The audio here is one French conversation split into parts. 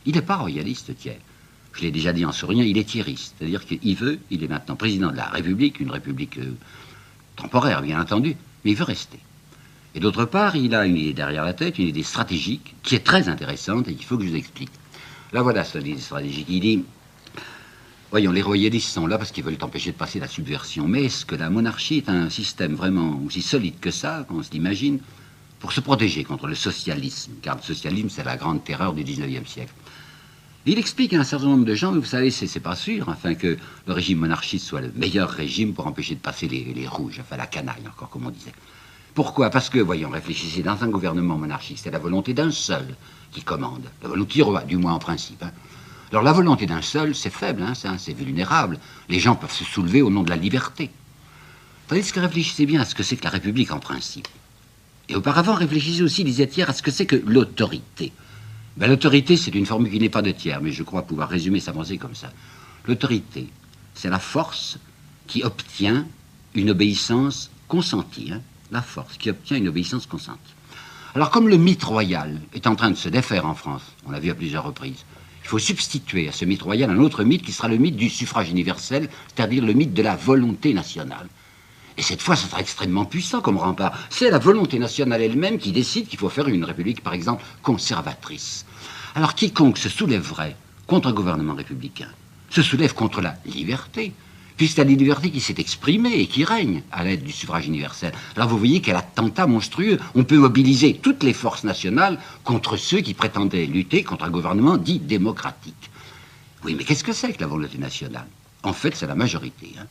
Il n'est pas royaliste, Thiers. Je l'ai déjà dit en souriant, il est thiériste. C'est-à-dire il est maintenant président de la République, une République temporaire, bien entendu, mais il veut rester. Et d'autre part, il a une idée derrière la tête, une idée stratégique, qui est très intéressante et qu'il faut que je vous explique. Là, voilà cette idée stratégique. Il dit, voyons, les royalistes sont là parce qu'ils veulent empêcher de passer la subversion. Mais est-ce que la monarchie est un système vraiment aussi solide que ça, qu'on se l'imagine, pour se protéger contre le socialisme? Car le socialisme, c'est la grande terreur du 19e siècle. Il explique à un certain nombre de gens, vous savez, c'est pas sûr, enfin, que le régime monarchiste soit le meilleur régime pour empêcher de passer les rouges, enfin la canaille, encore, comme on disait. Pourquoi? Parce que, voyons, réfléchissez, dans un gouvernement monarchique, c'est la volonté d'un seul qui commande. La volonté du roi, du moins en principe. Hein. Alors la volonté d'un seul, c'est faible, hein, c'est vulnérable. Les gens peuvent se soulever au nom de la liberté. Tandis que réfléchissez bien à ce que c'est que la République en principe. Et auparavant, réfléchissez aussi, disait Thiers, à ce que c'est que l'autorité. Ben, l'autorité, c'est une formule qui n'est pas de Thiers, mais je crois pouvoir résumer sa pensée comme ça. L'autorité, c'est la force qui obtient une obéissance consentie. Hein. La force qui obtient une obéissance consentie. Alors comme le mythe royal est en train de se défaire en France, on l'a vu à plusieurs reprises, il faut substituer à ce mythe royal un autre mythe qui sera le mythe du suffrage universel, c'est-à-dire le mythe de la volonté nationale. Et cette fois, ça sera extrêmement puissant comme rempart. C'est la volonté nationale elle-même qui décide qu'il faut faire une république, par exemple, conservatrice. Alors quiconque se soulèverait contre un gouvernement républicain se soulève contre la liberté, puisque c'est la liberté qui s'est exprimée et qui règne à l'aide du suffrage universel. Alors vous voyez quel attentat monstrueux. On peut mobiliser toutes les forces nationales contre ceux qui prétendaient lutter contre un gouvernement dit démocratique. Oui, mais qu'est-ce que c'est que la volonté nationale? En fait, c'est la majorité. Hein.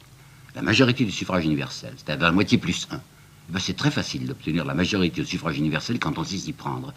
La majorité du suffrage universel, c'est-à-dire la moitié plus 1. Ben, c'est très facile d'obtenir la majorité au suffrage universel quand on sait s'y prendre.